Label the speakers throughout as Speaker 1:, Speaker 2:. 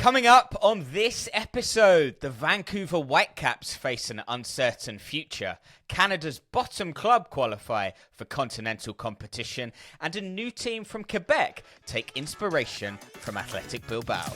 Speaker 1: Coming up on this episode, the Vancouver Whitecaps face an uncertain future. Canada's bottom club qualify for continental competition, and a new team from Quebec take inspiration from Athletic Bilbao.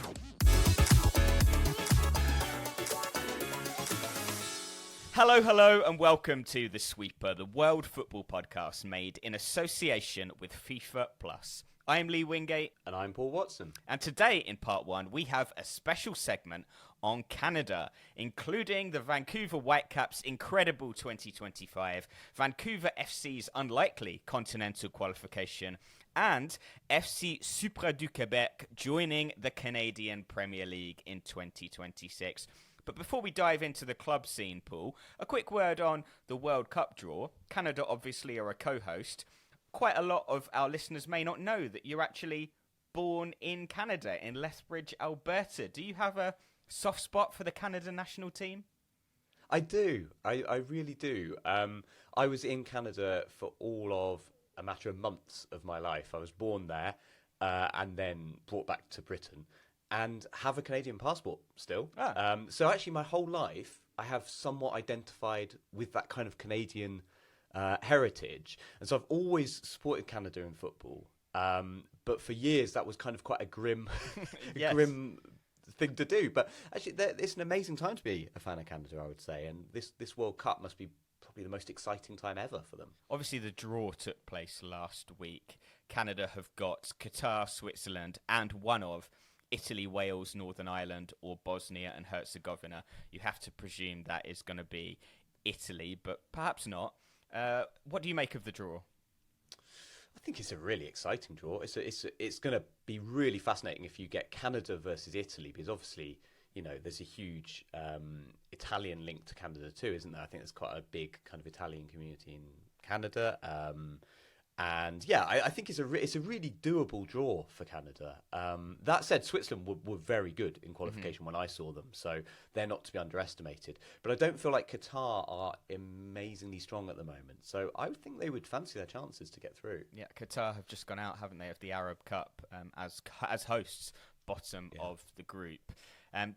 Speaker 1: Hello, and welcome to The Sweeper, the World Football podcast made in association with FIFA Plus. I'm Lee Wingate.
Speaker 2: And I'm Paul Watson.
Speaker 1: And today, in part one, we have a special segment on Canada, including the Vancouver Whitecaps' incredible 2025, Vancouver FC's unlikely continental qualification, and FC Supra du Québec joining the Canadian Premier League in 2026. But before we dive into the club scene, Paul, a quick word on the World Cup draw. Canada obviously are a co-host. Quite a lot of our listeners may not know that you're actually born in Canada, in Lethbridge, Alberta. Do you have a soft spot for the Canada national team?
Speaker 2: I do. I really do. I was in Canada for all of a matter of months of my life. I was born there and then brought back to Britain and have a Canadian passport still. So actually my whole life I have somewhat identified with that kind of Canadian heritage, and so I've always supported Canada in football, but for years that was kind of quite a grim
Speaker 1: Yes.
Speaker 2: grim thing to do. But actually it's an amazing time to be a fan of Canada, I would say, and this World Cup must be probably the most exciting time ever for them.
Speaker 1: Obviously, the draw took place last week. Canada have got Qatar, Switzerland, and one of Italy, Wales, Northern Ireland, or Bosnia and Herzegovina. You have to presume that is going to be Italy, but perhaps not. What do you make of the draw?
Speaker 2: I think it's a really exciting draw. It's going to be really fascinating if you get Canada versus Italy, because obviously, you know, there's a huge Italian link to Canada too, isn't there? I think there's quite a big kind of Italian community in Canada. And yeah, I think it's a really doable draw for Canada. That said, Switzerland were very good in qualification when I saw them, so they're not to be underestimated. But I don't feel like Qatar are amazingly strong at the moment, so I would think they would fancy their chances to get through.
Speaker 1: Yeah, Qatar have just gone out, haven't they, of the Arab Cup as hosts, bottom of the group.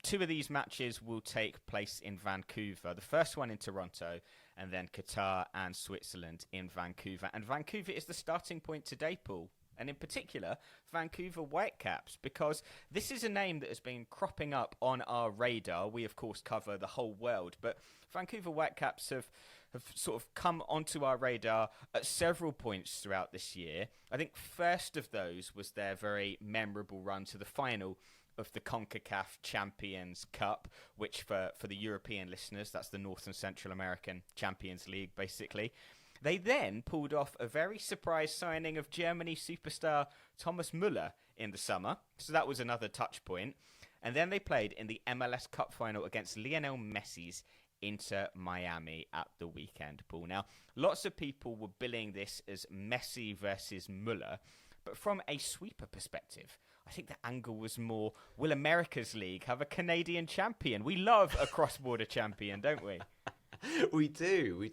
Speaker 1: Two of these matches will take place in Vancouver. The first one in Toronto, and then Qatar and Switzerland in Vancouver. And Vancouver is the starting point today, Paul. And in particular, Vancouver Whitecaps, because this is a name that has been cropping up on our radar. We, of course, cover the whole world, but Vancouver Whitecaps have sort of come onto our radar at several points throughout this year. I think first of those was their very memorable run to the final of the CONCACAF Champions Cup, which for the European listeners, that's the North and Central American Champions League, basically. They then pulled off a very surprise signing of Germany superstar Thomas Müller in the summer, so that was another touch point. And then they played in the MLS Cup final against Lionel Messi's Inter Miami at the weekend, Paul. Now, lots of people were billing this as Messi versus Müller, but from a sweeper perspective, I think the angle was more, will America's league have a Canadian champion? We love a cross-border champion, don't we?
Speaker 2: We do,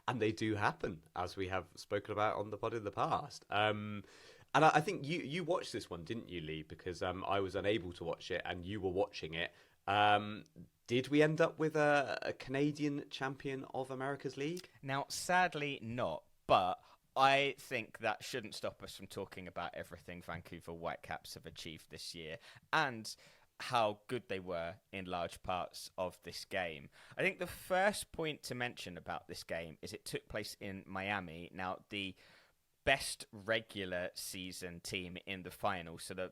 Speaker 2: and they do happen, as we have spoken about on the pod in the past. And I think you watched this one, didn't you, Lee? Because I was unable to watch it, and you were watching it. Did we end up with a Canadian champion of America's league?
Speaker 1: Now, sadly not, but I think that shouldn't stop us from talking about everything Vancouver Whitecaps have achieved this year and how good they were in large parts of this game. I think the first point to mention about this game is it took place in Miami. Now, the best regular season team in the final, so the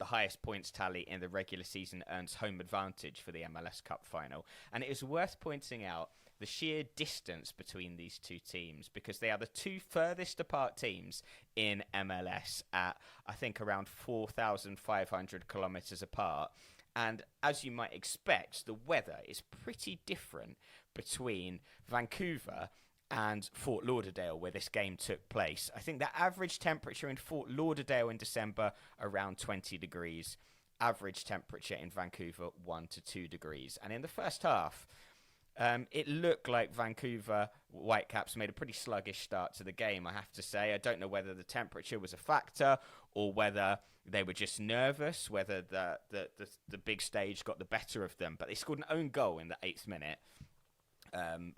Speaker 1: highest points tally in the regular season earns home advantage for the MLS Cup final. And it is worth pointing out the sheer distance between these two teams, because they are the two furthest apart teams in MLS at, I think, around 4,500 kilometres apart. And as you might expect, the weather is pretty different between Vancouver and Fort Lauderdale, where this game took place. I think the average temperature in Fort Lauderdale in December, around 20 degrees. Average temperature in Vancouver, 1 to 2 degrees. And in the first half, it looked like Vancouver Whitecaps made a pretty sluggish start to the game, I have to say. I don't know whether the temperature was a factor or whether they were just nervous, whether the big stage got the better of them. But they scored an own goal in the 8th minute.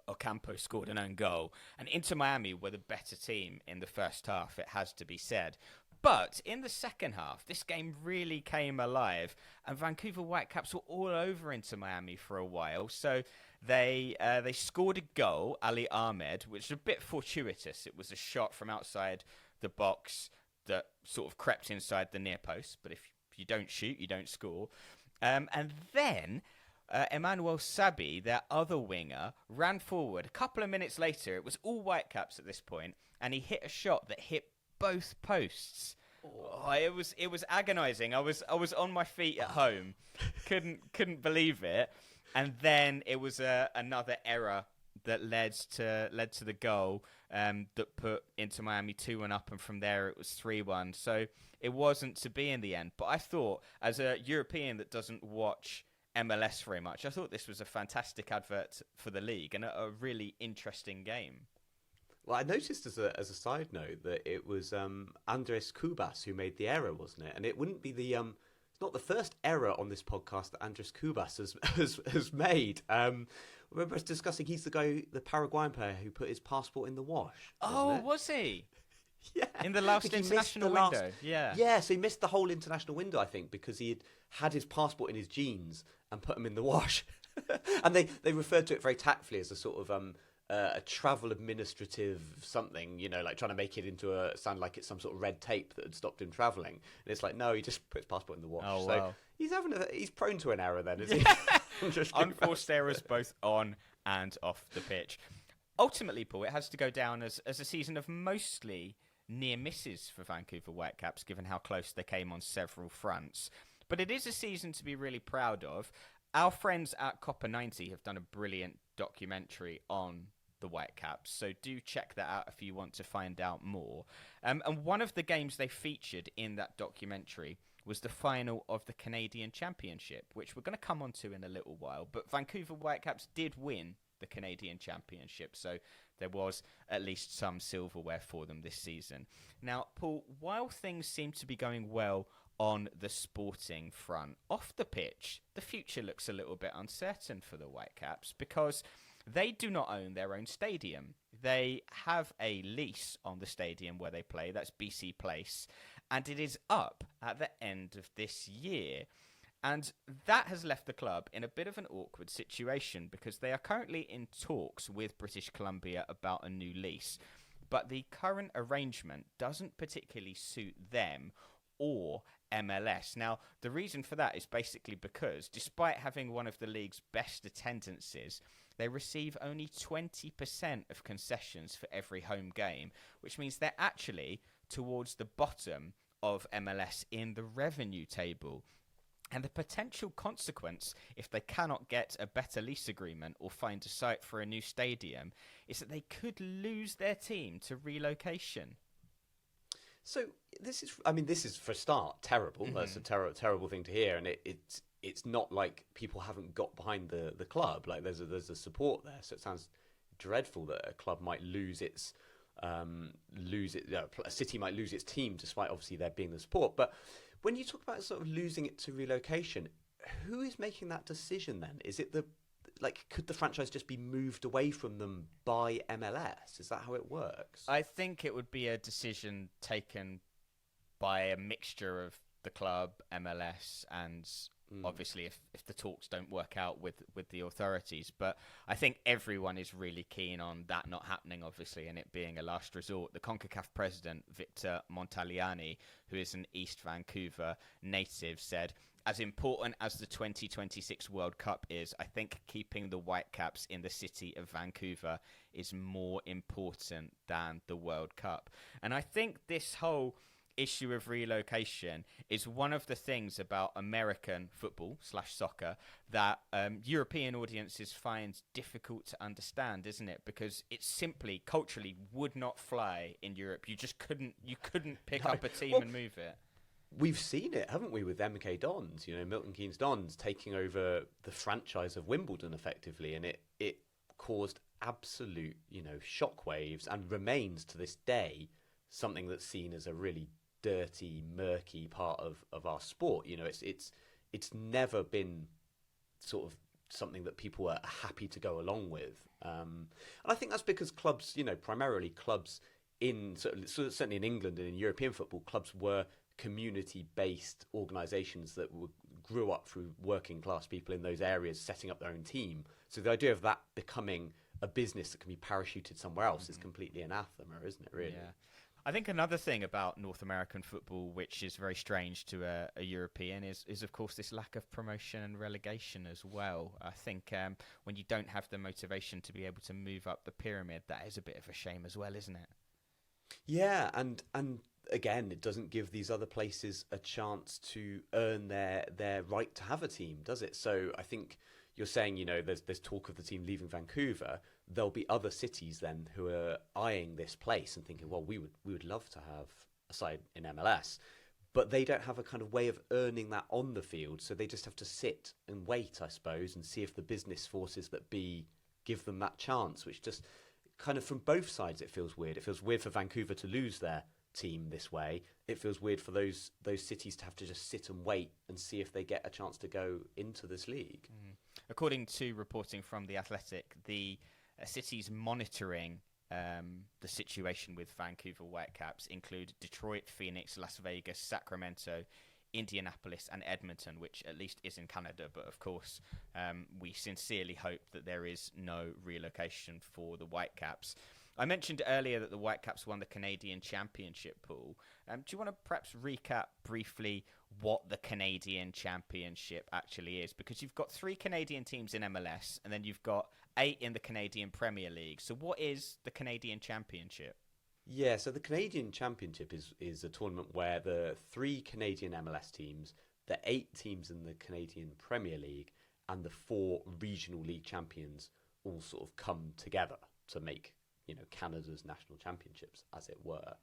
Speaker 1: Ocampo scored an own goal, and Inter Miami were the better team in the first half, it has to be said. But in the second half, this game really came alive, and Vancouver Whitecaps were all over Inter Miami for a while. So they scored a goal, Ali Ahmed, which was a bit fortuitous. It was a shot from outside the box that sort of crept inside the near post. But if you don't shoot, you don't score. And then Emmanuel Sabi, their other winger, ran forward. A couple of minutes later, it was all Whitecaps at this point, and he hit a shot that hit both posts. Oh, it was agonising. I was on my feet at home, couldn't believe it. And then it was another error that led to the goal that put Inter Miami 2-1 up, and from there it was 3-1. So it wasn't to be in the end. But I thought, as a European that doesn't watch MLS very much, I thought this was a fantastic advert for the league and a really interesting game.
Speaker 2: Well, I noticed as a side note that it was Andres Cubas who made the error, wasn't it? And it wouldn't be it's not the first error on this podcast that Andres Cubas has made. Remember us discussing he's the Paraguayan player who put his passport in the wash.
Speaker 1: Oh, was he?
Speaker 2: Yeah.
Speaker 1: In the last international window. Yeah.
Speaker 2: Yeah, so he missed the whole international window, I think, because he had his passport in his jeans and put them in the wash. And they referred to it very tactfully as a sort of a travel administrative something, like trying to make it sound like it's some sort of red tape that had stopped him travelling. And it's like, no, he just put his passport in the wash.
Speaker 1: Oh,
Speaker 2: so
Speaker 1: wow.
Speaker 2: he's prone to an error then, isn't he?
Speaker 1: Unforced errors both on and off the pitch. Ultimately, Paul, it has to go down as a season of mostly near misses for Vancouver Whitecaps, given how close they came on several fronts. But it is a season to be really proud of. Our friends at Copper 90 have done a brilliant documentary on the Whitecaps, so do check that out if you want to find out more. And one of the games they featured in that documentary was the final of the Canadian Championship, which we're going to come on to in a little while. But Vancouver Whitecaps did win the Canadian Championship, so there was at least some silverware for them this season. Now, Paul, while things seem to be going well on the sporting front, off the pitch, the future looks a little bit uncertain for the Whitecaps because they do not own their own stadium. They have a lease on the stadium where they play, that's BC Place, and it is up at the end of this year. And that has left the club in a bit of an awkward situation because they are currently in talks with British Columbia about a new lease. But the current arrangement doesn't particularly suit them or MLS. Now, the reason for that is basically because despite having one of the league's best attendances, they receive only 20% of concessions for every home game, which means they're actually towards the bottom of MLS in the revenue table. And the potential consequence, if they cannot get a better lease agreement or find a site for a new stadium, is that they could lose their team to relocation.
Speaker 2: So this is for a start terrible. Mm-hmm. That's a terrible thing to hear, and it's not like people haven't got behind the club. Like there's a support there, so it sounds dreadful that a club might lose its a city might lose its team despite obviously there being the support. But when you talk about sort of losing it to relocation, who is making that decision then? Is it could the franchise just be moved away from them by MLS? Is that how it works?
Speaker 1: I think it would be a decision taken by a mixture of the club, MLS, and obviously if the talks don't work out with the authorities. But I think everyone is really keen on that not happening, obviously, and it being a last resort. The CONCACAF president, Victor Montagliani, who is an East Vancouver native, said, as important as the 2026 World Cup is, I think keeping the Whitecaps in the city of Vancouver is more important than the World Cup. And I think this whole issue of relocation is one of the things about American football / soccer that European audiences find difficult to understand, isn't it? Because it simply culturally would not fly in Europe. You just couldn't pick up a team and move it.
Speaker 2: We've seen it, haven't we, with MK Dons, Milton Keynes Dons taking over the franchise of Wimbledon effectively, and it caused absolute, shockwaves and remains to this day something that's seen as a really dirty, murky part of our sport. You know, it's never been sort of something that people are happy to go along with. And I think that's because clubs, you know, primarily clubs certainly in England and in European football, clubs were community-based organisations that grew up through working class people in those areas setting up their own team. So the idea of that becoming a business that can be parachuted somewhere else is completely anathema, isn't it, really?
Speaker 1: Yeah. I think another thing about North American football, which is very strange to a European, is of course this lack of promotion and relegation as well. I think when you don't have the motivation to be able to move up the pyramid, that is a bit of a shame as well, isn't it?
Speaker 2: Yeah, and again, it doesn't give these other places a chance to earn their right to have a team, does it? So I think you're saying, you know, there's talk of the team leaving Vancouver. There'll be other cities then who are eyeing this place and thinking, well, we would love to have a side in MLS, but they don't have a kind of way of earning that on the field, so they just have to sit and wait, I suppose, and see if the business forces that be give them that chance, which just kind of from both sides it feels weird. It feels weird for Vancouver to lose their team this way. It feels weird for those cities to have to just sit and wait and see if they get a chance to go into this league.
Speaker 1: According to reporting from The Athletic, the cities monitoring the situation with Vancouver Whitecaps include Detroit, Phoenix, Las Vegas, Sacramento, Indianapolis and Edmonton, which at least is in Canada. But of course, we sincerely hope that there is no relocation for the Whitecaps. I mentioned earlier that the Whitecaps won the Canadian Championship pool. Do you want to perhaps recap briefly what the Canadian Championship actually is? Because you've got 3 Canadian teams in MLS, and then you've got 8 in the Canadian Premier League. So what is the Canadian Championship?
Speaker 2: Yeah, so the Canadian Championship is a tournament where the 3 Canadian MLS teams, the 8 teams in the Canadian Premier League, and the 4 regional league champions all sort of come together to make, you know, Canada's national championships, as it were.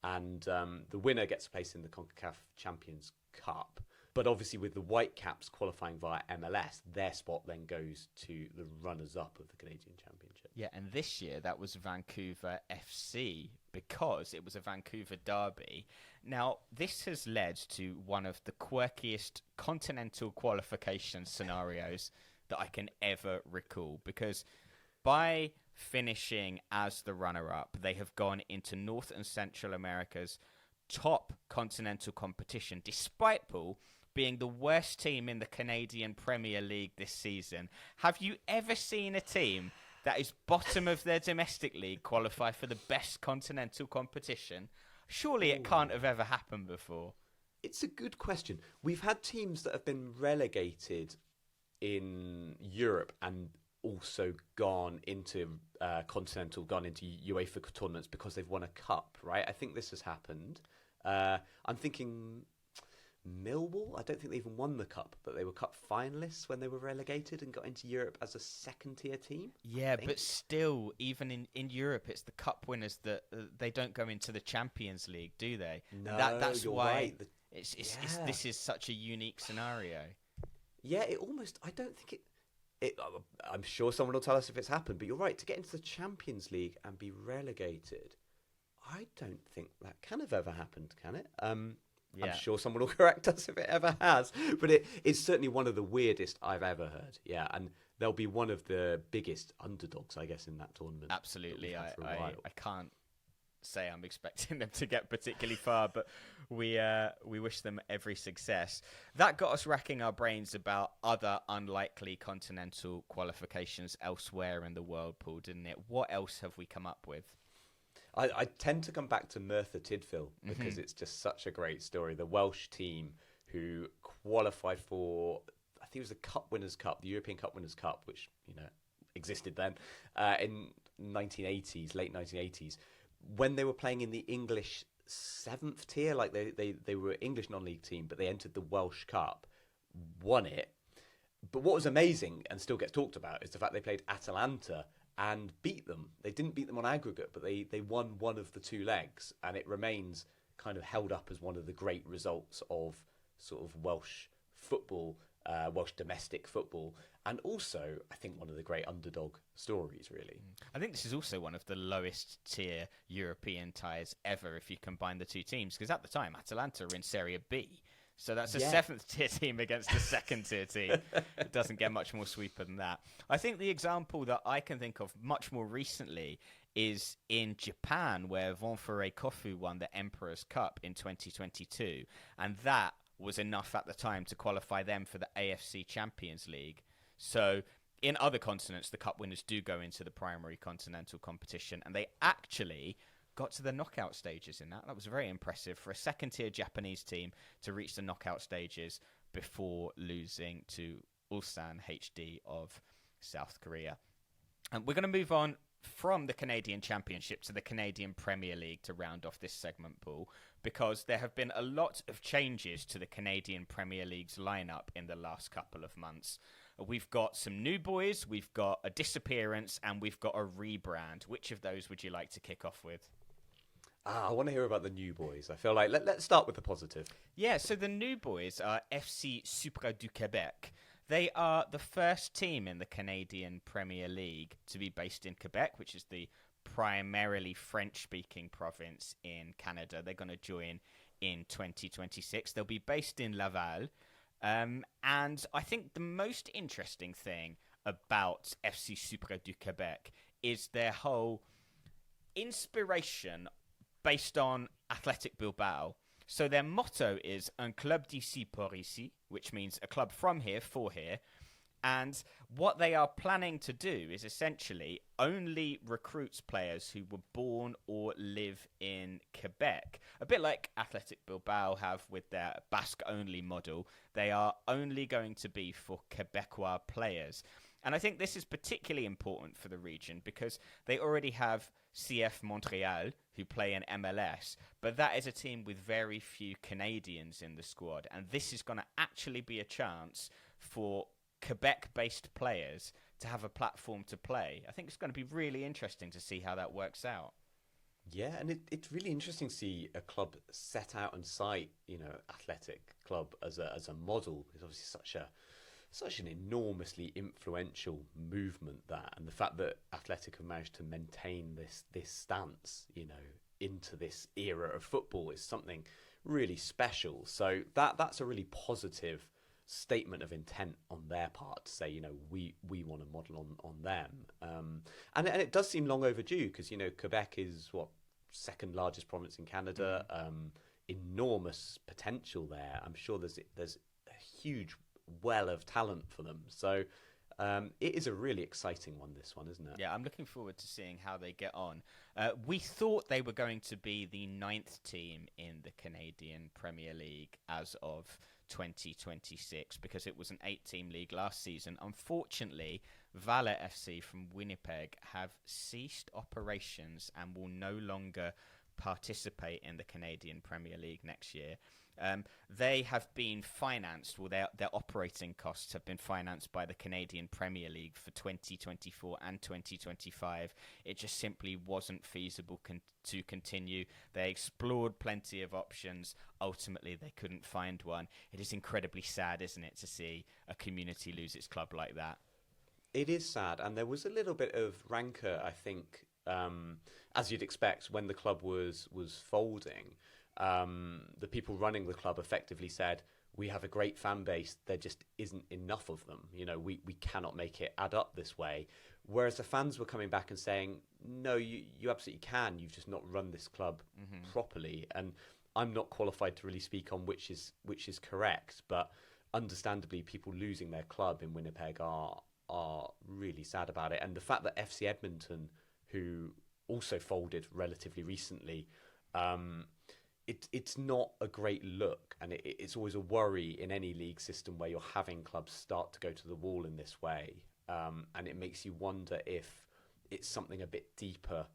Speaker 2: And the winner gets a place in the CONCACAF Champions Cup. But obviously with the Whitecaps qualifying via MLS, their spot then goes to the runners-up of the Canadian Championship.
Speaker 1: Yeah, and this year that was Vancouver FC because it was a Vancouver derby. Now, this has led to one of the quirkiest continental qualification scenarios that I can ever recall, because by finishing as the runner-up, they have gone into North and Central America's top continental competition, despite, Paul, being the worst team in the Canadian Premier League this season. Have you ever seen a team that is bottom of their domestic league qualify for the best continental competition? Surely it can't have ever happened before.
Speaker 2: It's a good question. We've had teams that have been relegated in Europe and also gone into continental, gone into UEFA tournaments because they've won a cup, right? I think this has happened. I'm thinking Millwall. I don't think they even won the cup, but they were cup finalists when they were relegated and got into Europe as a second-tier team.
Speaker 1: Yeah, but still, even in Europe, it's the cup winners that they don't go into the Champions League, do they?
Speaker 2: No,
Speaker 1: that's
Speaker 2: you're
Speaker 1: why
Speaker 2: right.
Speaker 1: This is such a unique scenario.
Speaker 2: Yeah, it almost. I don't think it. I'm sure someone will tell us if it's happened, but you're right. To get into the Champions League and be relegated, I don't think that can have ever happened, can it?
Speaker 1: Yeah.
Speaker 2: I'm sure someone will correct us if it ever has, but it's certainly one of the weirdest I've ever heard. Yeah, and they'll be one of the biggest underdogs, I guess, in that tournament.
Speaker 1: Absolutely. I can't say I'm expecting them to get particularly far, but we wish them every success. That got us racking our brains about other unlikely continental qualifications elsewhere in the world, Paul, didn't it? What else have we come up with?
Speaker 2: I tend to come back to Merthyr Tydfil because it's just such a great story. The Welsh team who qualified for, I think it was the Cup Winners' Cup, the European Cup Winners' Cup, which, you know, existed then in 1980s, late 1980s, when they were playing in the English 7th tier, like they were an English non-league team, but they entered the Welsh Cup, won it. But what was amazing and still gets talked about is the fact they played Atalanta and beat them. They didn't beat them on aggregate, but they won one of the 2 legs, and it remains kind of held up as one of the great results of sort of Welsh football Welsh domestic football, and also I think one of the great underdog stories, really.
Speaker 1: I think this is also one of the lowest tier European ties ever if you combine the two teams, because at the time Atalanta were in Serie B. So that's a seventh tier team against a second tier team. It doesn't get much more sweeper than that. I think the example that I can think of much more recently is in Japan, where Ventforet Kofu won the Emperor's Cup in 2022. And that was enough at the time to qualify them for the AFC Champions League. So in other continents, the cup winners do go into the primary continental competition, and they actually got to the knockout stages in that. That was very impressive for a second-tier Japanese team to reach the knockout stages before losing to Ulsan HD of South Korea. And we're going to move on from the Canadian Championship to the Canadian Premier League to round off this segment, Paul, because there have been a lot of changes to the Canadian Premier League's lineup in the last couple of months. We've got some new boys, we've got a disappearance, and we've got a rebrand. Which of those would you like to kick off with?
Speaker 2: I want to hear about the new boys. I feel like let's start with the positive.
Speaker 1: Yeah, so the new boys are FC Supra du Québec. They are the first team in the Canadian Premier League to be based in Quebec, which is the primarily French-speaking province in Canada. They're going to join in 2026. They'll be based in Laval. And I think the most interesting thing about FC Supra du Québec is their whole inspiration based on Athletic Bilbao. So their motto is Un club d'ici pour ici, which means a club from here for here. And what they are planning to do is essentially only recruits players who were born or live in Quebec. A bit like Athletic Bilbao have with their Basque-only model. They are only going to be for Quebecois players. And I think this is particularly important for the region because they already have CF Montreal, who play in MLS, but that is a team with very few Canadians in the squad. And this is going to actually be a chance for Quebec-based players to have a platform to play. I think it's going to be really interesting to see how that works out.
Speaker 2: Yeah, and it's really interesting to see a club set out and cite, Athletic Club as a model. It's obviously such an enormously influential movement, that, and the fact that Athletic have managed to maintain this stance, into this era of football is something really special. So that's a really positive statement of intent on their part to say, we want to model on them. And it does seem long overdue because, Quebec is second largest province in Canada, enormous potential there. I'm sure there's a huge well of talent for them. So it is a really exciting one, this one, isn't it?
Speaker 1: Yeah, I'm looking forward to seeing how they get on. We thought they were going to be the 9th team in the Canadian Premier League as of 2026 because it was an 8-team league last season. Unfortunately, Valour FC from Winnipeg have ceased operations and will no longer participate in the Canadian Premier League next year. They have been financed, their operating costs have been financed by the Canadian Premier League for 2024 and 2025. It just simply wasn't feasible to continue. They explored plenty of options. Ultimately, they couldn't find one. It is incredibly sad, isn't it, to see a community lose its club like that?
Speaker 2: It is sad, and there was a little bit of rancour, I think, as you'd expect when the club was folding. The people running the club effectively said, we have a great fan base, there just isn't enough of them. We cannot make it add up this way. Whereas the fans were coming back and saying, no, you absolutely can. You've just not run this club properly. And I'm not qualified to really speak on which is correct. But understandably, people losing their club in Winnipeg are really sad about it. And the fact that FC Edmonton, who also folded relatively recently, it's not a great look, and it's always a worry in any league system where you're having clubs start to go to the wall in this way, and it makes you wonder if it's something a bit deeper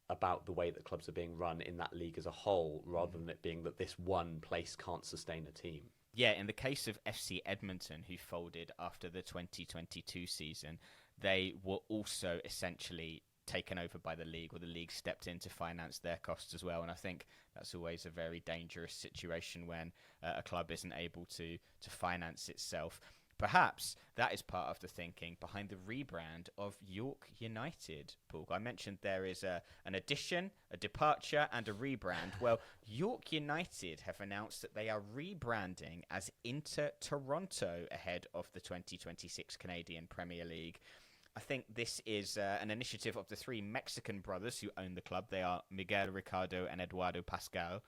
Speaker 2: about the way that clubs are being run in that league as a whole, rather than it being that this one place can't sustain a team.
Speaker 1: Yeah, in the case of FC Edmonton, who folded after the 2022 season, they were also essentially taken over by the league, or the league stepped in to finance their costs as well. And I think that's always a very dangerous situation when a club isn't able to finance itself. perhaps that is part of the thinking behind the rebrand of York United, Paul. I mentioned there is an addition, a departure, and a rebrand. Well, York United have announced that they are rebranding as Inter Toronto ahead of the 2026 Canadian Premier League. I think this is an initiative of the three Mexican brothers who own the club. They are Miguel, Ricardo, and Eduardo Pascal.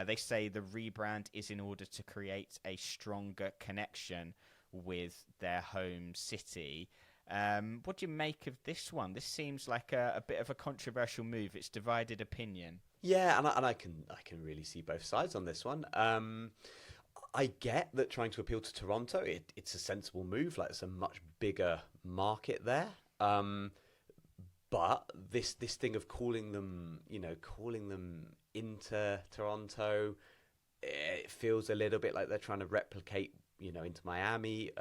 Speaker 1: They say the rebrand is in order to create a stronger connection with their home city. What do you make of this one? This seems like a bit of a controversial move. It's divided opinion.
Speaker 2: Yeah, and I can really see both sides on this one. I get that trying to appeal to Toronto, it's a sensible move. Like, it's a much bigger market there. But this thing of calling them into Toronto, it feels a little bit like they're trying to replicate, into Miami.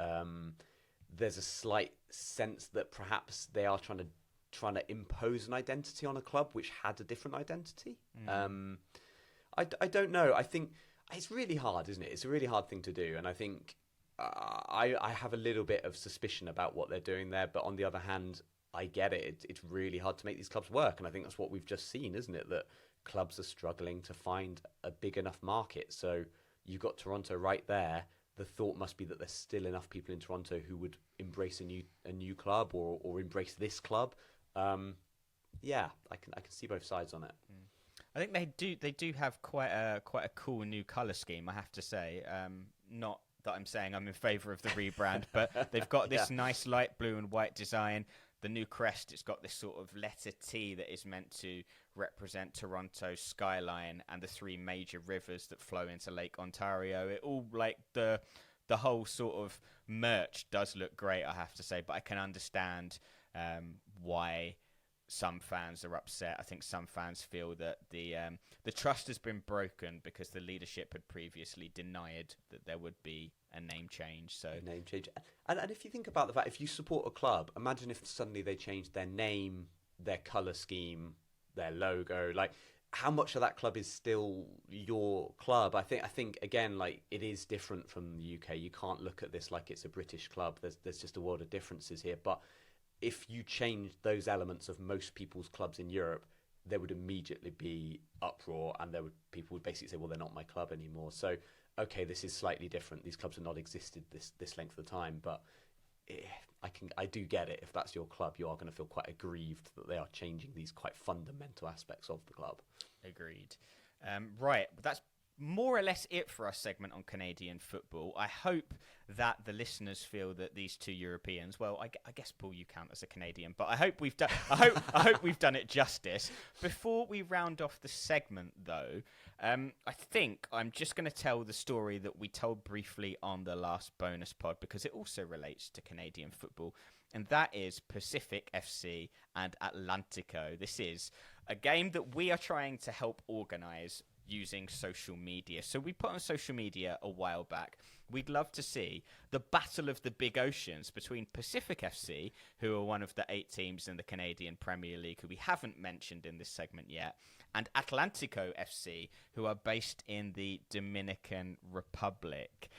Speaker 2: There's a slight sense that perhaps they are trying to impose an identity on a club which had a different identity. I don't know. I think it's really hard, isn't it? It's a really hard thing to do, and I think I have a little bit of suspicion about what they're doing there. But on the other hand, I get it. It's really hard to make these clubs work, and I think that's what we've just seen, isn't it? That clubs are struggling to find a big enough market. So you've got Toronto right there. The thought must be that there's still enough people in Toronto who would embrace a new club or embrace this club. Yeah, I can see both sides on it.
Speaker 1: I think they do have quite a cool new colour scheme, I have to say. Not that I'm saying I'm in favour of the rebrand, but they've got this nice light blue and white design. The new crest, it's got this sort of letter T that is meant to represent Toronto's skyline and the three major rivers that flow into Lake Ontario. It all, like, the whole sort of merch does look great, I have to say, but I can understand why some fans are upset. I think some fans feel that the trust has been broken because the leadership had previously denied that there would be a name change. So
Speaker 2: a name change, and if you think about the fact, if you support a club, imagine if suddenly they changed their name, their colour scheme, their logo. Like, how much of that club is still your club? I think again, like, it is different from the UK. You can't look at this like it's a British club. There's just a world of differences here. But if you changed those elements of most people's clubs in Europe, there would immediately be uproar, and people would basically say, well, they're not my club anymore. So, okay, this is slightly different. These clubs have not existed this length of time, but I do get it. If that's your club, you are going to feel quite aggrieved that they are changing these quite fundamental aspects of the club.
Speaker 1: Agreed. Right, but that's more or less it for our segment on Canadian football. I hope that the listeners feel that these two Europeans, well, I guess, Paul, you count as a Canadian, but I hope we've done I hope we've done it justice. Before we round off the segment, though, I think I'm just going to tell the story that we told briefly on the last bonus pod, because it also relates to Canadian football, and that is Pacific FC and Atlantico. This is a game that we are trying to help organise using social media. So we put on social media a while back, we'd love to see the battle of the big oceans between Pacific FC, who are one of the 8 teams in the Canadian Premier League who we haven't mentioned in this segment yet, and Atlantico FC, who are based in the Dominican Republic.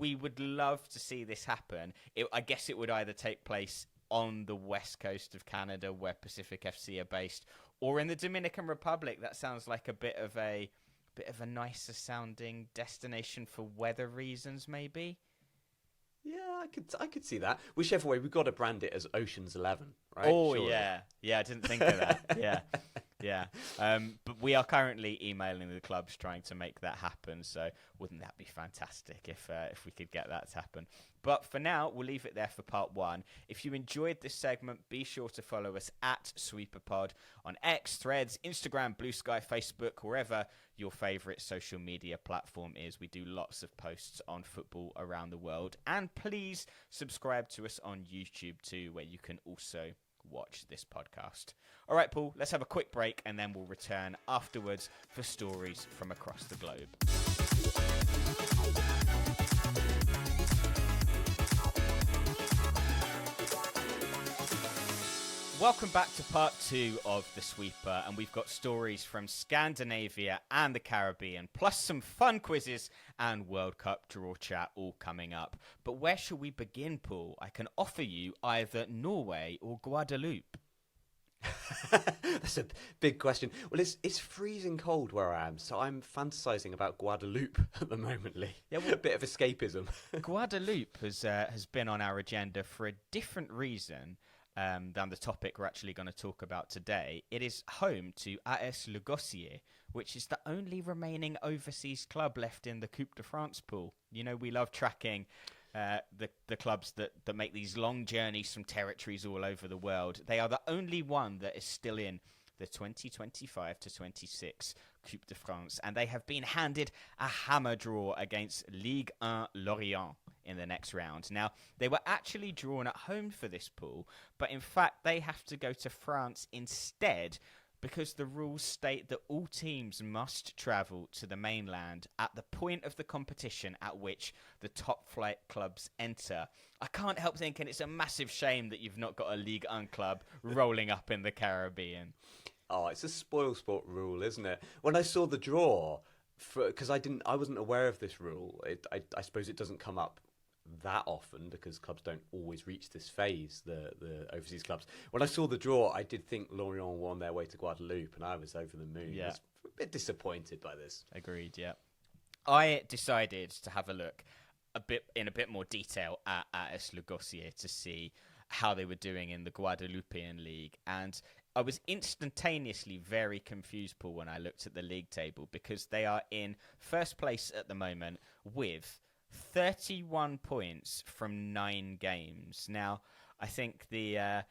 Speaker 1: We would love to see this happen. I guess it would either take place on the west coast of Canada, where Pacific FC are based, or in the Dominican Republic. That sounds like a bit of a nicer sounding destination for weather reasons, maybe.
Speaker 2: Yeah, I could see that. Whichever way, we've got to brand it as Ocean's 11, right?
Speaker 1: Oh, surely. Yeah, I didn't think of that. Yeah. But we are currently emailing the clubs trying to make that happen. So wouldn't that be fantastic if we could get that to happen? But for now, we'll leave it there for part 1. If you enjoyed this segment, be sure to follow us at SweeperPod on X, Threads, Instagram, Blue Sky, Facebook, wherever your favourite social media platform is. We do lots of posts on football around the world. And please subscribe to us on YouTube too, where you can also watch this podcast. All right, Paul, let's have a quick break, and then we'll return afterwards for stories from across the globe. Welcome back to part 2 of The Sweeper, and we've got stories from Scandinavia and the Caribbean, plus some fun quizzes and World Cup draw chat all coming up. But where shall we begin, Paul? I can offer you either Norway or Guadeloupe.
Speaker 2: That's a big question. Well, it's freezing cold where I am, so I'm fantasizing about Guadeloupe at the moment, Lee. Yeah, well, a bit of escapism.
Speaker 1: Guadeloupe has been on our agenda for a different reason than the topic we're actually going to talk about today. It is home to AS Lugosier, which is the only remaining overseas club left in the Coupe de France pool. You know, we love tracking the clubs that make these long journeys from territories all over the world. They are the only one that is still in the 2025 to 26 Coupe de France, and they have been handed a hammer draw against Ligue 1 Lorient in the next round. Now, they were actually drawn at home for this pool, but in fact they have to go to France instead because the rules state that all teams must travel to the mainland at the point of the competition at which the top flight clubs enter. I can't help thinking it's a massive shame that you've not got a Ligue 1 club rolling up in the Caribbean.
Speaker 2: Oh, it's a spoil sport rule, isn't it? When I saw the draw, because I wasn't aware of this rule. I suppose it doesn't come up that often because clubs don't always reach this phase, the overseas clubs. When I saw the draw, I did think Lorient were on their way to Guadeloupe, and I was over the moon.
Speaker 1: Yeah.
Speaker 2: I was a bit disappointed by this.
Speaker 1: Agreed, yeah. I decided to have a look in a bit more detail at AS Lugosier to see how they were doing in the Guadeloupean League, and I was instantaneously very confused, Paul, when I looked at the league table, because they are in first place at the moment with 31 points from 9 games. Now, I think the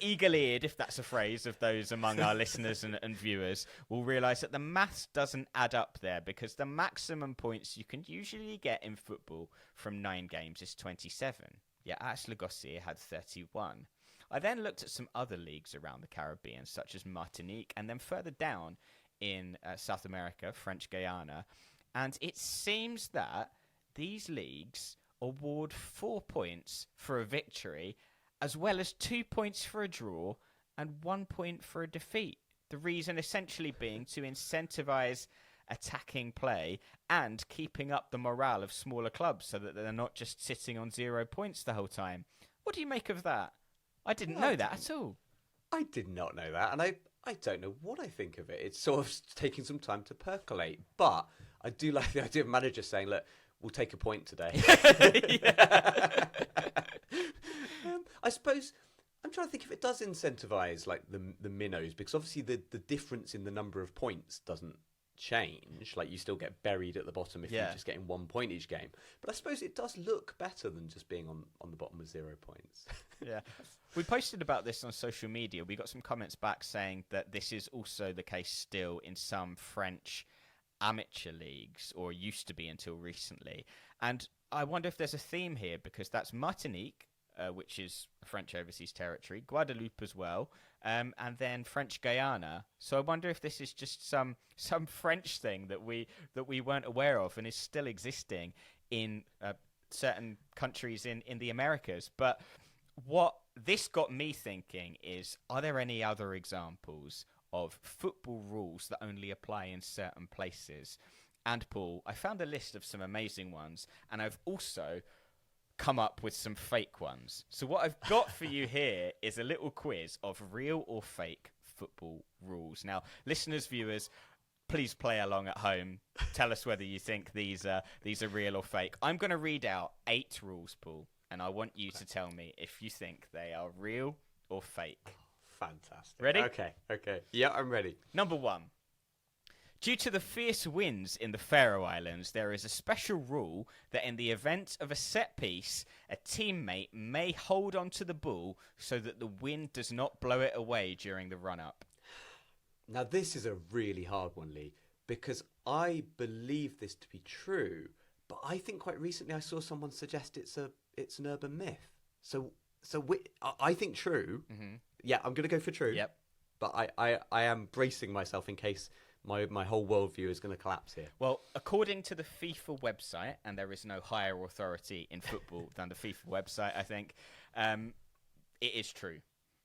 Speaker 1: eagle-eared, if that's a phrase, of those among our listeners and viewers will realise that the maths doesn't add up there, because the maximum points you can usually get in football from 9 games is 27. Yeah, AS Lugosier had 31. I then looked at some other leagues around the Caribbean, such as Martinique, and then further down in South America, French Guiana, and it seems that these leagues award 4 points for a victory, as well as 2 points for a draw and 1 point for a defeat. The reason essentially being to incentivise attacking play and keeping up the morale of smaller clubs so that they're not just sitting on 0 points the whole time. What do you make of that? I didn't know that at all.
Speaker 2: I did not know that, and I don't know what I think of it. It's sort of taking some time to percolate, but I do like the idea of managers saying, look, we'll take a point today. I suppose I'm trying to think if it does incentivise like the minnows, because obviously the difference in the number of points doesn't change. Like, you still get buried at the bottom if you're just getting 1 point each game. But I suppose it does look better than just being on the bottom with 0 points.
Speaker 1: Yeah. We posted about this on social media. We got some comments back saying that this is also the case still in some French amateur leagues, or used to be until recently. And I wonder if there's a theme here, because that's Martinique, which is French overseas territory, Guadeloupe as well, and then French Guiana. So I wonder if this is just some French thing that we weren't aware of and is still existing in certain countries in the Americas. But what this got me thinking is, are there any other examples of football rules that only apply in certain places? And Paul, I found a list of some amazing ones, and I've also come up with some fake ones. So what I've got for you here is a little quiz of real or fake football rules. Now, listeners, viewers, please play along at home. Tell us whether you think these are real or fake. I'm going to read out 8 rules, Paul, and I want you to tell me if you think they are real or fake.
Speaker 2: Fantastic.
Speaker 1: Ready?
Speaker 2: Okay. Yeah, I'm ready.
Speaker 1: Number 1. Due to the fierce winds in the Faroe Islands, there is a special rule that in the event of a set piece, a teammate may hold onto the ball so that the wind does not blow it away during the run-up.
Speaker 2: Now, this is a really hard one, Lee, because I believe this to be true, but I think quite recently I saw someone suggest it's an urban myth. So I think true. Mm-hmm. Yeah, I'm going to go for true.
Speaker 1: Yep.
Speaker 2: But I am bracing myself in case my whole worldview is going to collapse here.
Speaker 1: Well, according to the FIFA website, and there is no higher authority in football than the FIFA website, I think, it is true.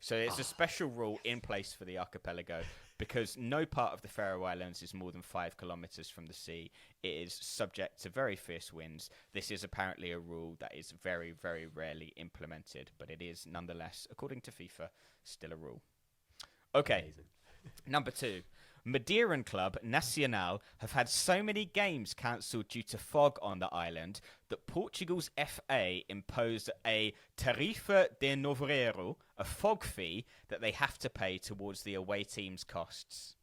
Speaker 1: So it's a special rule in place for the archipelago because no part of the Faroe Islands is more than 5 kilometers from the sea. It is subject to very fierce winds. This is apparently a rule that is very, very rarely implemented, but it is nonetheless, according to FIFA, still a rule. Okay,
Speaker 2: Amazing.
Speaker 1: Number 2. Madeiran club Nacional have had so many games cancelled due to fog on the island that Portugal's FA imposed a tarifa de nevoeiro, a fog fee that they have to pay towards the away team's costs.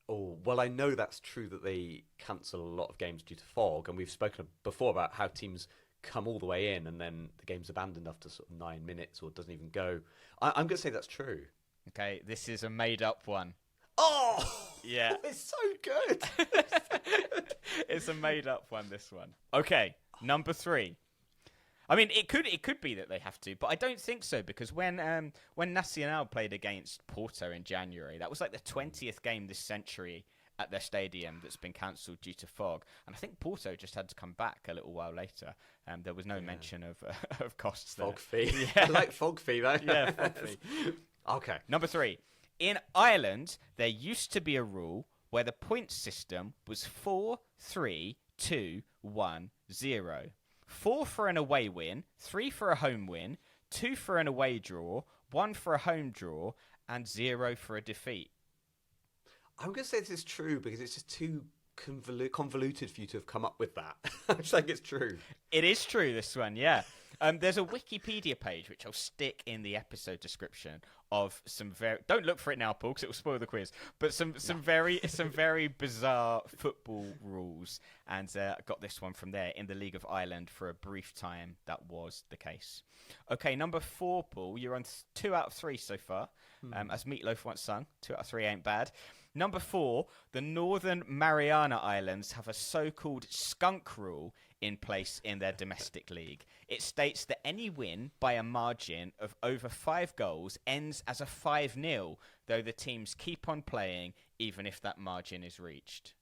Speaker 2: Oh, well, I know that's true that they cancel a lot of games due to fog, and we've spoken before about how teams come all the way in and then the game's abandoned after sort of 9 minutes or doesn't even go. I'm going to say that's true.
Speaker 1: Okay, this is a made-up one.
Speaker 2: Oh!
Speaker 1: Yeah.
Speaker 2: It's so good!
Speaker 1: It's a made-up one, this one. Okay, number 3. I mean, it could be that they have to, but I don't think so, because when Nacional played against Porto in January, that was like the 20th game this century at their stadium that's been cancelled due to fog. And I think Porto just had to come back a little while later. There was no mention of costs there.
Speaker 2: Fog fee.
Speaker 1: Yeah.
Speaker 2: I like fog fee, though.
Speaker 1: Yeah, fog fee.
Speaker 2: Okay.
Speaker 1: Number 3. In Ireland, there used to be a rule where the point system was 4, 3, 2, 1, 0. 4 for an away win, 3 for a home win, 2 for an away draw, 1 for a home draw, and 0 for a defeat.
Speaker 2: I'm going to say this is true because it's just too convoluted for you to have come up with that. I just think it's true.
Speaker 1: It is true, this one, yeah. There's a Wikipedia page, which I'll stick in the episode description, of some very... Don't look for it now, Paul, because it will spoil the quiz. But some very bizarre football rules. And I got this one from there. In the League of Ireland, for a brief time, that was the case. Okay, number 4, Paul. You're on 2 out of 3 so far. As Meatloaf once sung, 2 out of 3 ain't bad. Number 4, the Northern Mariana Islands have a so-called skunk rule in place in their domestic league. It states that any win by a margin of over 5 goals ends as a 5-0, though the teams keep on playing even if that margin is reached.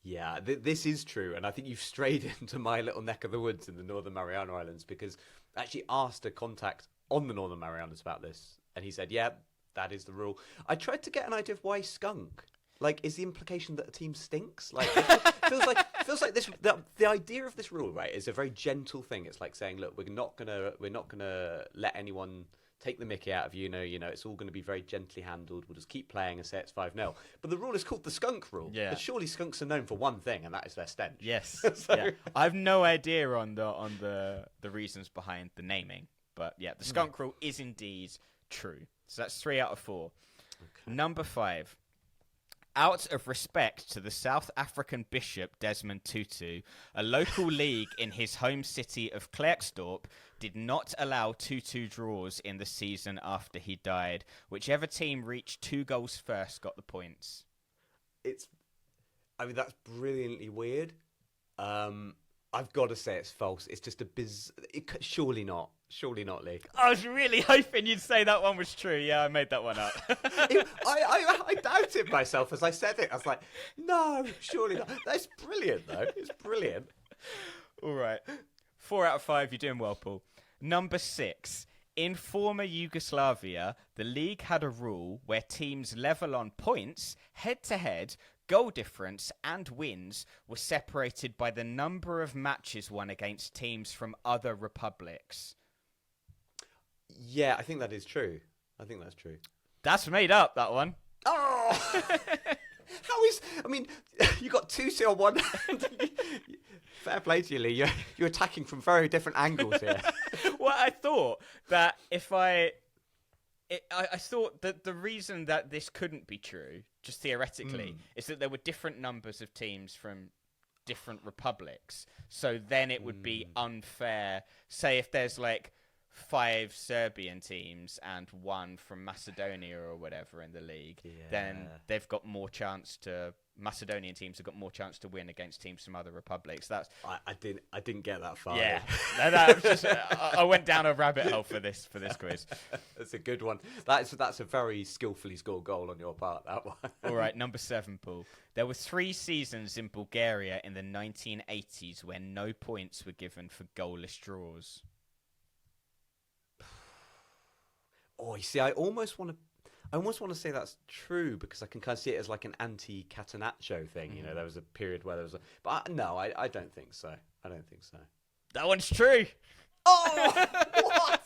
Speaker 2: Yeah, this is true, and I think you've strayed into my little neck of the woods in the Northern Mariana Islands, because I actually asked a contact on the Northern Marianas about this, and he said, yeah, that is the rule. I tried to get an idea of why skunk. Like, is the implication that a team stinks? Like, it feels like this. The idea of this rule, right, is a very gentle thing. It's like saying, look, we're not gonna let anyone take the mickey out of you. You know, it's all going to be very gently handled. We'll just keep playing and say it's 5-0. But the rule is called the skunk rule.
Speaker 1: Yeah.
Speaker 2: But surely skunks are known for one thing, and that is their stench.
Speaker 1: Yes.
Speaker 2: So...
Speaker 1: Yeah. I've no idea on the reasons behind the naming, but yeah, the skunk rule is indeed true. So that's 3 out of 4. Okay. Number 5. Out of respect to the South African bishop Desmond Tutu, a local league in his home city of Klerksdorp did not allow 2-2 draws in the season after he died. Whichever team reached 2 goals first got the points.
Speaker 2: That's brilliantly weird. I've got to say it's false. It's just surely not. Surely not, Lee.
Speaker 1: I was really hoping you'd say that one was true. Yeah, I made that one up.
Speaker 2: I doubted myself as I said it. I was like, no, surely not. That's brilliant, though. It's brilliant.
Speaker 1: All right. 4 out of 5. You're doing well, Paul. Number 6. In former Yugoslavia, the league had a rule where teams level on points, head-to-head, goal difference and wins were separated by the number of matches won against teams from other republics.
Speaker 2: Yeah, I think that is true. I think that's true.
Speaker 1: That's made up, that one.
Speaker 2: Oh! You got 2-0 on one hand. Fair play to you, Lee. You're attacking from very different angles here.
Speaker 1: Well, I thought that I thought that the reason that this couldn't be true, just theoretically, is that there were different numbers of teams from different republics. So then it would be unfair. Say if there's like 5 Serbian teams and 1 from Macedonia or whatever in the league, then they've got more chance to... Macedonian teams have got more chance to win against teams from other republics. That's
Speaker 2: I didn't get that far.
Speaker 1: Yeah, that was just, I went down a rabbit hole for this quiz.
Speaker 2: That's a good one. That's a very skillfully scored goal on your part. That one.
Speaker 1: All right, number 7, Paul. There were 3 seasons in Bulgaria in the 1980s where no points were given for goalless draws.
Speaker 2: Oh, you see, I almost want to say that's true because I can kind of see it as like an anti-Catenaccio thing. You know, there was a period where there was no, I don't think so. I don't think so.
Speaker 1: That one's true.
Speaker 2: Oh, what?